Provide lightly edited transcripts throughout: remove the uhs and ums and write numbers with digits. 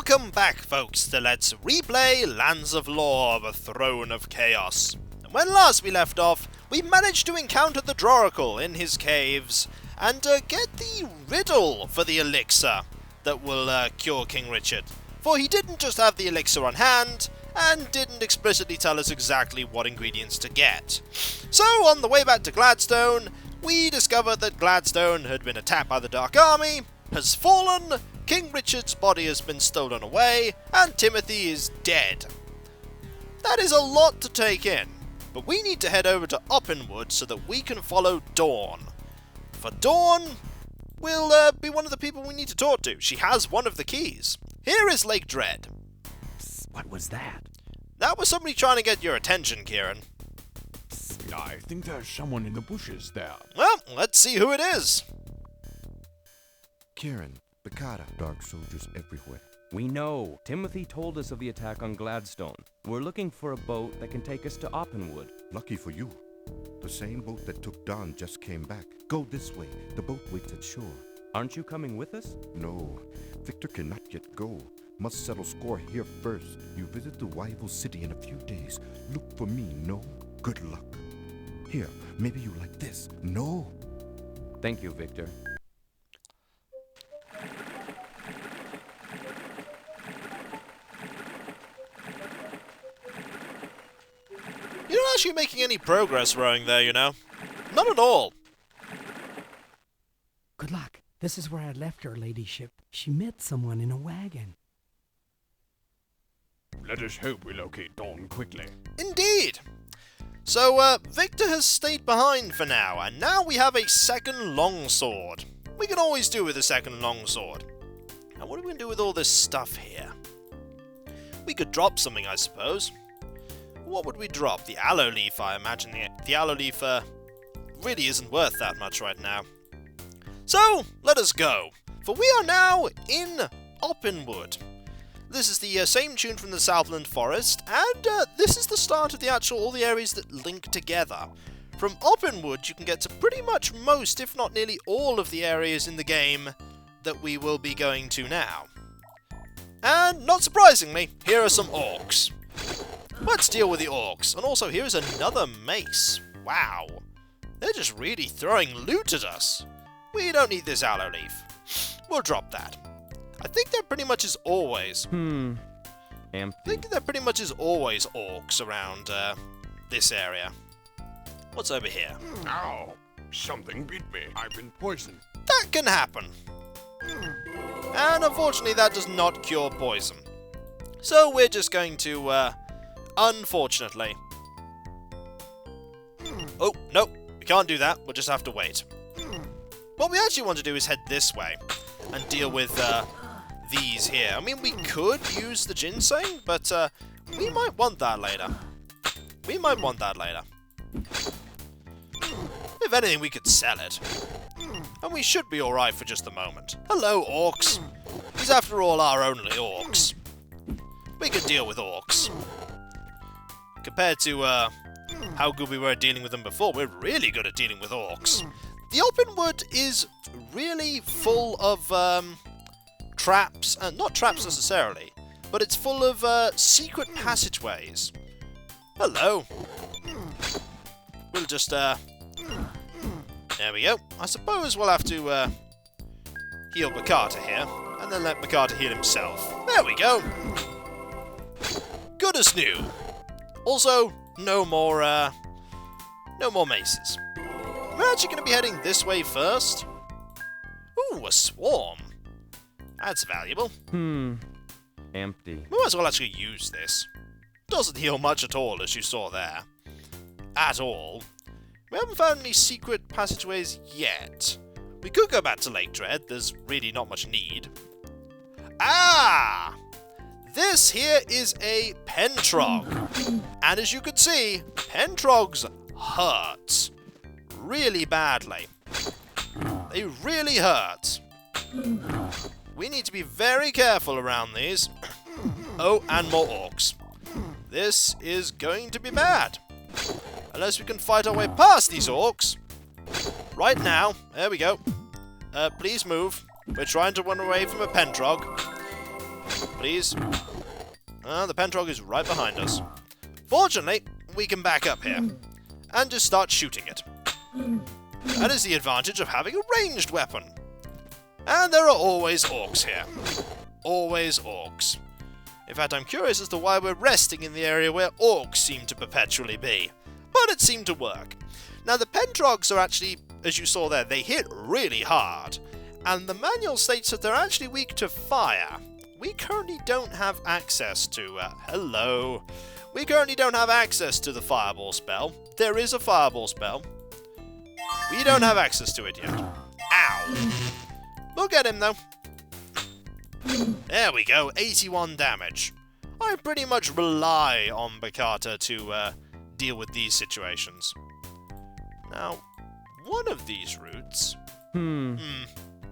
Welcome back, folks, to Let's Replay Lands of Lore, the Throne of Chaos. And when last we left off, we managed to encounter the Droracle in his caves, and get the riddle for the elixir that will cure King Richard. For he didn't just have the elixir on hand, and didn't explicitly tell us exactly what ingredients to get. So, on the way back to Gladstone, we discovered that Gladstone had been attacked by the Dark Army, has fallen, King Richard's body has been stolen away, and Timothy is dead. That is a lot to take in, but we need to head over to Opinwood so that we can follow Dawn. For Dawn will be one of the people we need to talk to. She has one of the keys. Here is Lake Dread. What was that? That was somebody trying to get your attention, Kieran. I think there's someone in the bushes there. Well, let's see who it is. Kieran, Bacatta, dark soldiers everywhere. We know. Timothy told us of the attack on Gladstone. We're looking for a boat that can take us to Opinwood. Lucky for you. The same boat that took Don just came back. Go this way. The boat waits at shore. Aren't you coming with us? No, Victor cannot yet go. Must settle score here first. You visit the rival city in a few days. Look for me, no? Good luck. Here, maybe you like this. No? Thank you, Victor. You're not actually making any progress rowing there, you know. Not at all. Good luck. This is where I left her ladyship. She met someone in a wagon. Let us hope we locate Dawn quickly. Indeed. So, Victor has stayed behind for now, and now we have a second longsword. We can always do with a second longsword. Now, what are we going to do with all this stuff here? We could drop something, I suppose. What would we drop? The aloe leaf, I imagine. The aloe leaf really isn't worth that much right now. So, let us go. For we are now in Opinwood. This is the same tune from the Southland Forest, and this is the start of all the areas that link together. From Opinwood, you can get to pretty much most, if not nearly all, of the areas in the game that we will be going to now. And, not surprisingly, here are some orcs. Let's deal with the orcs. And also, here is another mace. Wow. They're just really throwing loot at us. We don't need this aloe leaf. We'll drop that. I think there pretty much is always... Empty. I think there pretty much is always orcs around this area. What's over here? Ow! Something bit me. I've been poisoned. That can happen. And unfortunately, that does not cure poison. So we're just going to, unfortunately... Oh, no, we can't do that. We'll just have to wait. What we actually want to do is head this way and deal with these here. I mean, we could use the ginseng, but we might want that later. We might want that later. If anything, we could sell it. And we should be alright for just a moment. Hello, orcs. These, after all, are only orcs. We could deal with orcs. Compared to how good we were at dealing with them before, we're really good at dealing with orcs. The Opinwood is really full of traps, not traps necessarily, but it's full of secret passageways. Hello. We'll just, there we go. I suppose we'll have to heal Bacatta here, and then let Bacatta heal himself. There we go. Good as new. Also, no more maces. We're actually going to be heading this way first. Ooh, a swarm. That's valuable. Empty. We might as well actually use this. Doesn't heal much at all, as you saw there. At all. We haven't found any secret passageways yet. We could go back to Lake Dread. There's really not much need. Ah! This here is a pentrog. And as you can see, pentrogs hurt. Really badly. They really hurt. We need to be very careful around these. Oh, and more orcs. This is going to be bad. Unless we can fight our way past these orcs. Right now. There we go. Please move. We're trying to run away from a pentrog. Please. The Pentrog is right behind us. Fortunately, we can back up here and just start shooting it. That is the advantage of having a ranged weapon. And there are always orcs here. Always orcs. In fact, I'm curious as to why we're resting in the area where orcs seem to perpetually be. But it seemed to work. Now, the Pentrogs are actually, as you saw there, they hit really hard. And the manual states that they're actually weak to fire. We currently don't have access to... hello. We currently don't have access to the fireball spell. There is a fireball spell. We don't have access to it yet. Ow. We'll get him, though. There we go, 81 damage. I pretty much rely on Bacatta to deal with these situations. Now, one of these routes...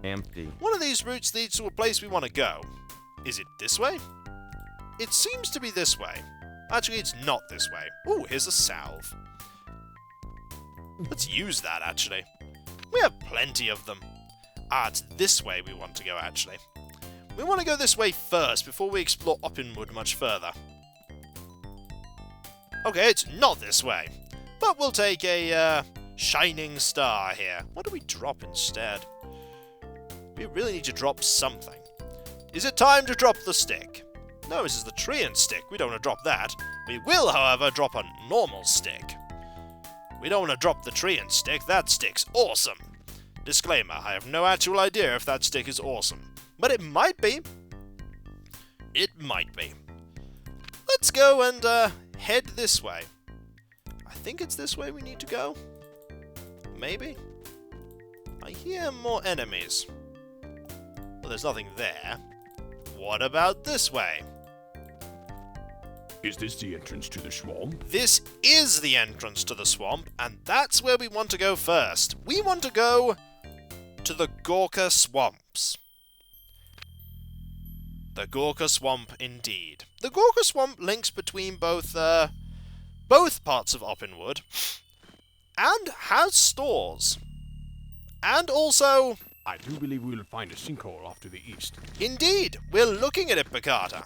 Empty. One of these routes leads to a place we want to go. Is it this way? It seems to be this way. Actually, it's not this way. Ooh, here's a salve. Let's use that, actually. We have plenty of them. It's this way we want to go, actually. We want to go this way first, before we explore Opinwood much further. Okay, it's not this way. But we'll take a, shining star here. What do we drop instead? We really need to drop something. Is it time to drop the stick? No, this is the tree and stick. We don't want to drop that. We will, however, drop a normal stick. We don't want to drop the tree and stick. That stick's awesome. Disclaimer, I have no actual idea if that stick is awesome. But it might be. It might be. Let's go and head this way. I think it's this way we need to go. Maybe? I hear more enemies. Well, there's nothing there. What about this way? Is this the entrance to the swamp? This is the entrance to the swamp, and that's where we want to go first. We want to go to the Gawker Swamps. The Gawker Swamp, indeed. The Gawker Swamp links between both parts of Opinwood, and has stores. And also... I do believe we will find a sinkhole off to the east. Indeed, we're looking at it, Bacatta.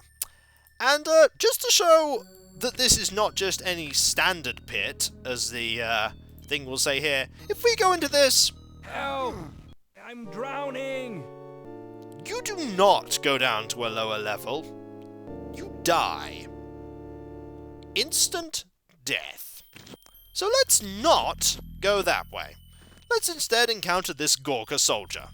And just to show that this is not just any standard pit, as the thing will say here, if we go into this... Help! I'm drowning! You do not go down to a lower level. You die. Instant death. So let's not go that way. Let's instead encounter this Gawker soldier.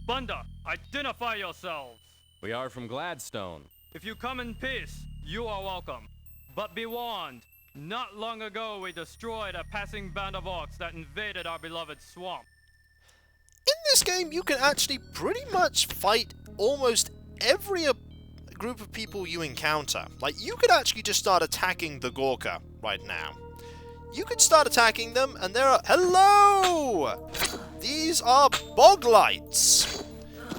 Bunda, identify yourselves. We are from Gladstone. If you come in peace, you are welcome. But be warned, not long ago we destroyed a passing band of orcs that invaded our beloved swamp. In this game, you can actually pretty much fight almost every group of people you encounter. Like, you could actually just start attacking the Gawker right now. You could start attacking them, and there are... Hello! These are boglights,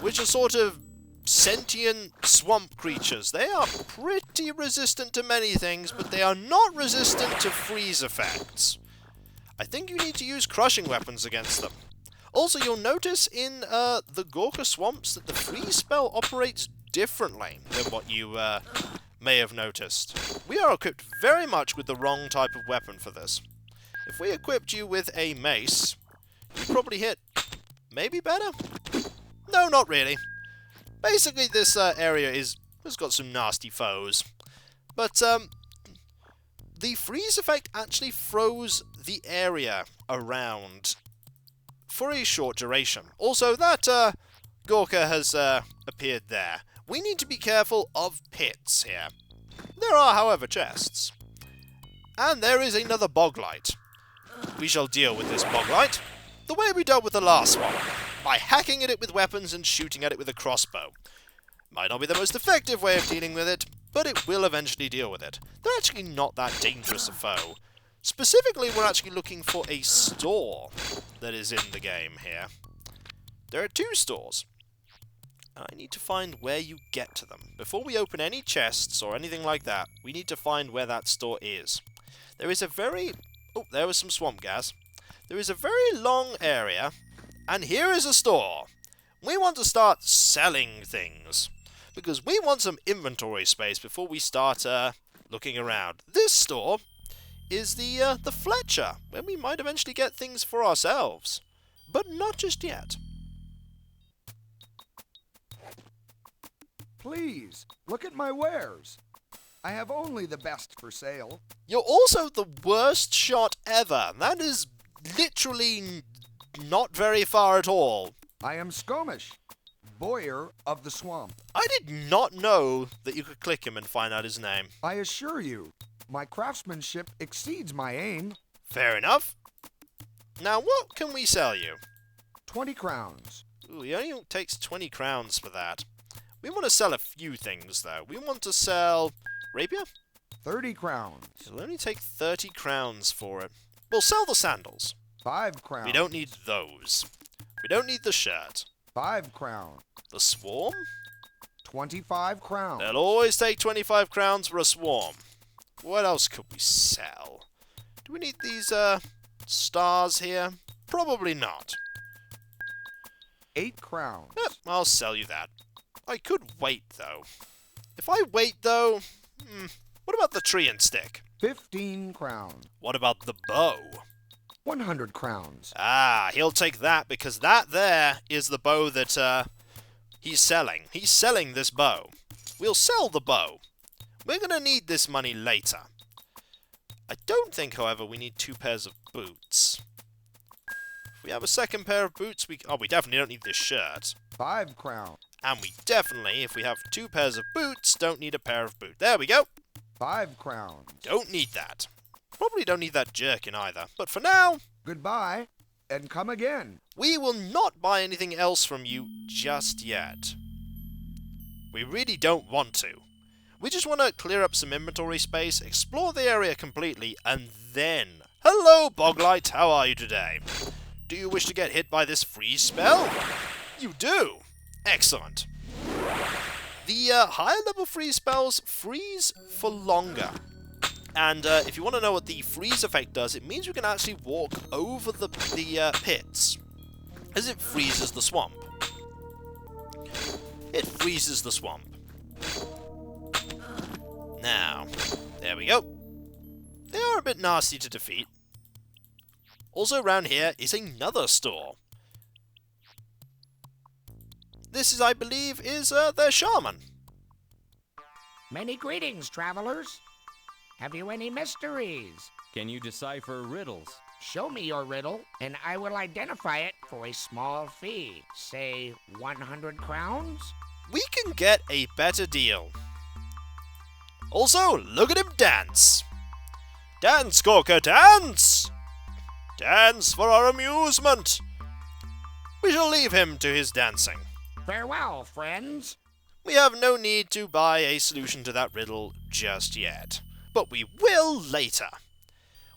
which are sort of sentient swamp creatures. They are pretty resistant to many things, but they are not resistant to freeze effects. I think you need to use crushing weapons against them. Also, you'll notice in the Gawker Swamps that the freeze spell operates differently than what you may have noticed. We are equipped very much with the wrong type of weapon for this. If we equipped you with a mace, you'd probably hit maybe better? No, not really. Basically, this area has got some nasty foes. But the freeze effect actually froze the area around for a short duration. Also, that Gawker has appeared there. We need to be careful of pits here. There are, however, chests. And there is another boglight. We shall deal with this boglight the way we dealt with the last one, by hacking at it with weapons and shooting at it with a crossbow. Might not be the most effective way of dealing with it, but it will eventually deal with it. They're actually not that dangerous a foe. Specifically, we're actually looking for a store that is in the game here. There are 2 stores. I need to find where you get to them. Before we open any chests or anything like that, we need to find where that store is. There is a very... Oh, there was some swamp gas. There is a very long area, and here is a store. We want to start selling things. because we want some inventory space before we start looking around. This store is the Fletcher, where we might eventually get things for ourselves. But not just yet. Please, look at my wares. I have only the best for sale. You're also the worst shot ever. That is literally not very far at all. I am Skomish, Boyer of the Swamp. I did not know that you could click him and find out his name. I assure you, my craftsmanship exceeds my aim. Fair enough. Now, what can we sell you? 20 crowns. Ooh, it only takes 20 crowns for that. We want to sell a few things, though. We want to sell rapier? 30 crowns. It'll only take 30 crowns for it. We'll sell the sandals. 5 crowns. We don't need those. We don't need the shirt. 5 crowns. The swarm? 25 crowns. They'll always take 25 crowns for a swarm. What else could we sell? Do we need these, stars here? Probably not. 8 crowns. Yep, I'll sell you that. I could wait, though. If I wait, though... what about the tree and stick? 15 crowns. What about the bow? 100 crowns. Ah, he'll take that, because that there is the bow that, he's selling. He's selling this bow. We'll sell the bow. We're gonna need this money later. I don't think, however, we need 2 pairs of boots. If we have a second pair of boots, we definitely don't need this shirt. 5 crowns. And we definitely, if we have 2 pairs of boots, don't need a pair of boots. There we go. 5 crowns. Don't need that. Probably don't need that jerkin either. But for now, Goodbye, and come again. we will not buy anything else from you just yet. We really don't want to. We just want to clear up some inventory space, explore the area completely, and then... Hello, Boglight, how are you today? Do you wish to get hit by this freeze spell? You do! Excellent. The higher level freeze spells freeze for longer. And if you want to know what the freeze effect does, it means you can actually walk over the pits, as it freezes the swamp. It freezes the swamp. Now, there we go. They are a bit nasty to defeat. Also around here is another store. This is, I believe, is their shaman. Many greetings, travelers. Have you any mysteries? Can you decipher riddles? Show me your riddle, and I will identify it for a small fee. Say 100 crowns? We can get a better deal. Also, look at him dance. Dance, Gawker, dance! Dance for our amusement. We shall leave him to his dancing. Farewell, friends. We have no need to buy a solution to that riddle just yet, but we will later.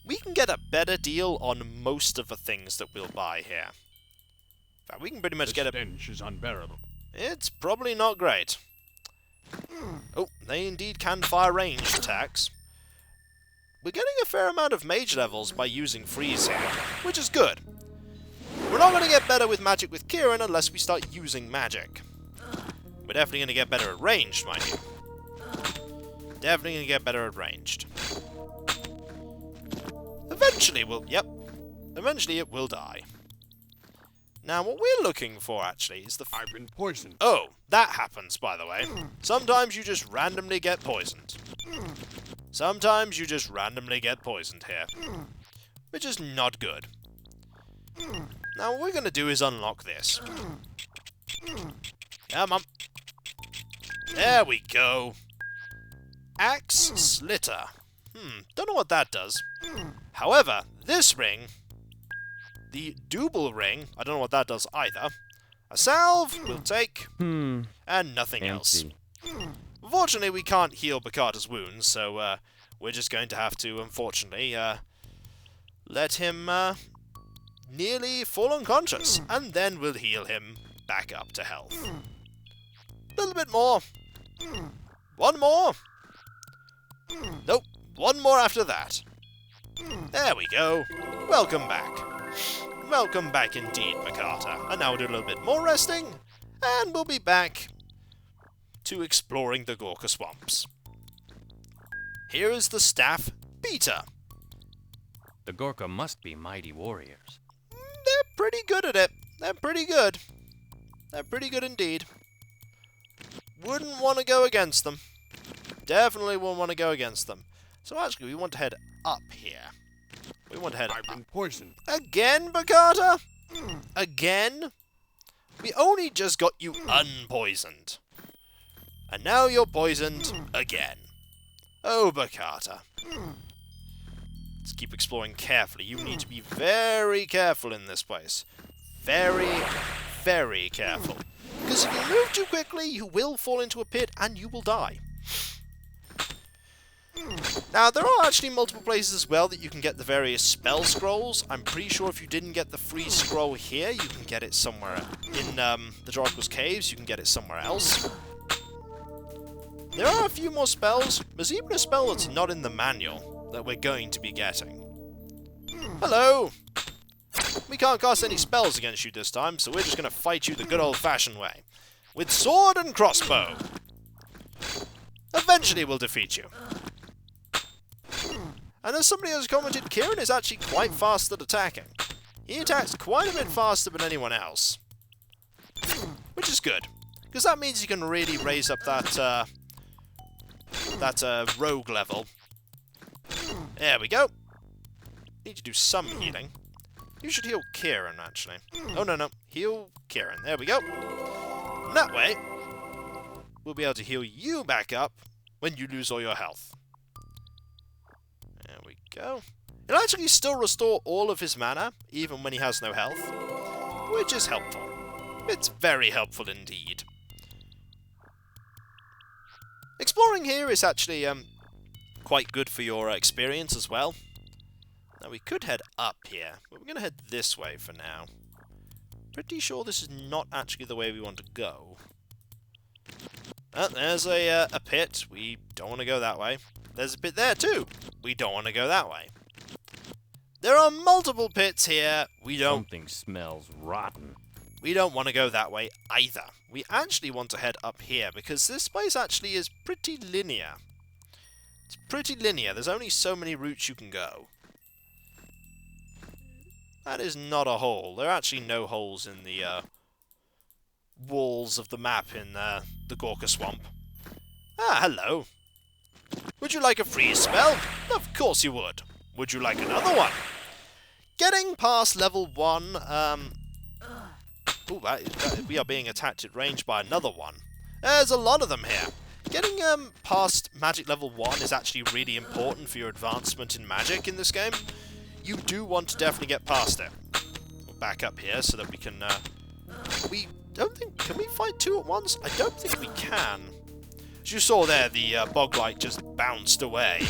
We can get a better deal on most of the things that we'll buy here. In fact, we can pretty much The get a... stench is unbearable. It's probably not great. Oh, they indeed can fire ranged attacks. We're getting a fair amount of mage levels by using freeze here, which is good. We're not going to get better with magic with Kieran unless we start using magic. We're definitely going to get better at ranged, mind you. Definitely going to get better at ranged. Eventually eventually it will die. Now, what we're looking for, actually, is the... I've been poisoned. Oh, that happens, by the way. Sometimes you just randomly get poisoned. Sometimes you just randomly get poisoned here. Which is not good. Now, what we're going to do is unlock this. Come on. There we go. Axe Slitter. Don't know what that does. However, this ring... The double ring, I don't know what that does either. A salve, we'll take, and nothing else. Unfortunately, we can't heal Bacatta's wounds, so we're just going to have to, unfortunately, let him nearly fall unconscious, and then we'll heal him back up to health. A little bit more. One more. Nope, one more after that. There we go. Welcome back. Welcome back indeed, Bacatta. And now we'll do a little bit more resting, and we'll be back to exploring the Gawker Swamps. Here is the staff, Peter. The Gawker must be mighty warriors. They're pretty good at it. They're pretty good. They're pretty good indeed. Wouldn't want to go against them. Definitely wouldn't want to go against them. So actually, we want to head up here. We want to head I've up. been poisoned. Again, Bacatta? Again? We only just got you unpoisoned. And now you're poisoned again. Oh, Bacatta. Let's keep exploring carefully. You need to be very careful in this place. Very, very careful. Because if you move too quickly, you will fall into a pit and you will die. Now, there are actually multiple places as well that you can get the various spell scrolls. I'm pretty sure if you didn't get the free scroll here, you can get it somewhere in the Dracula's Caves. You can get it somewhere else. There are a few more spells. There's even a spell that's not in the manual that we're going to be getting. Hello! We can't cast any spells against you this time, so we're just going to fight you the good old-fashioned way. With sword and crossbow. Eventually we'll defeat you. And as somebody has commented, Kieran is actually quite fast at attacking. He attacks quite a bit faster than anyone else. Which is good. Because that means you can really raise up that rogue level. There we go. Need to do some healing. You should heal Kieran, actually. Oh, no. Heal Kieran. There we go. And that way, we'll be able to heal you back up when you lose all your health. There we go. It'll actually still restore all of his mana, even when he has no health, which is helpful. It's very helpful indeed. Exploring here is actually quite good for your experience as well. Now we could head up here, but we're going to head this way for now. Pretty sure this is not actually the way we want to go. There's a pit. We don't want to go that way. There's a pit there too. We don't want to go that way. There are multiple pits here. Something smells rotten. We don't want to go that way either. We actually want to head up here because this place actually is pretty linear. It's pretty linear. There's only so many routes you can go. That is not a hole. There are actually no holes in the walls of the map in the Gawker Swamp. Ah, hello. Would you like a free spell? Of course you would. Would you like another one? Getting past level 1, we are being attacked at range by another one. There's a lot of them here. Getting past magic level 1 is actually really important for your advancement in magic in this game. You do want to definitely get past it. We'll back up here so that we can... we don't think... Can we fight two at once? I don't think we can. As you saw there, the boglight just bounced away.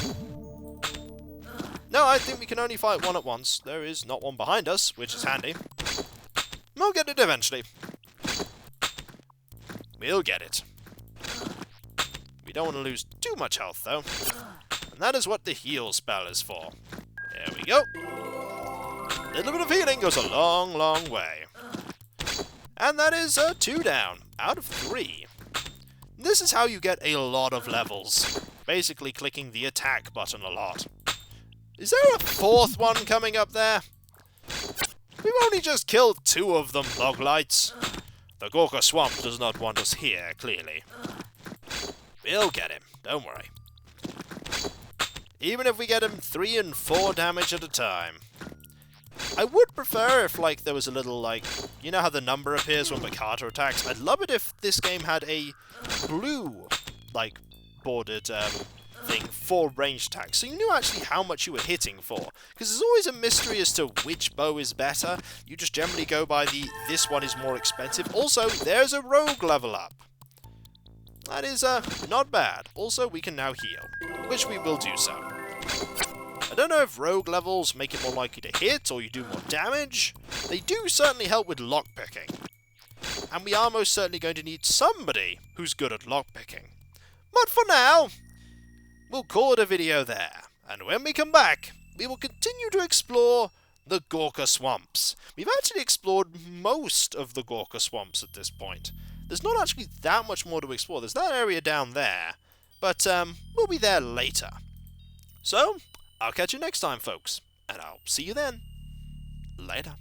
No, I think we can only fight one at once. There is not one behind us, which is handy. We'll get it eventually. We'll get it. We don't want to lose too much health, though. And that is what the heal spell is for. There we go. A little bit of healing goes a long, long way. And that is 2 down out of 3. This is how you get a lot of levels. Basically clicking the attack button a lot. Is there a 4th one coming up there? We've only just killed 2 of them, Boglights. The Gawker Swamp does not want us here, clearly. We'll get him, don't worry. Even if we get him 3 and 4 damage at a time. I would prefer if, like, there was a little, like... You know how the number appears when Bacatta attacks? I'd love it if this game had a blue, like, bordered, thing for ranged attacks, so you knew actually how much you were hitting for. Because there's always a mystery as to which bow is better. You just generally go by the, this one is more expensive. Also, there's a rogue level up. That is, not bad. Also, we can now heal, which we will do so. I don't know if rogue levels make it more likely to hit, or you do more damage. They do certainly help with lockpicking. And we are most certainly going to need somebody who's good at lockpicking. But for now, we'll call it a video there. And when we come back, we will continue to explore the Gawker Swamps. We've actually explored most of the Gawker Swamps at this point. there's not actually that much more to explore. There's that area down there, but we'll be there later. So, I'll catch you next time, folks, and I'll see you then. Later.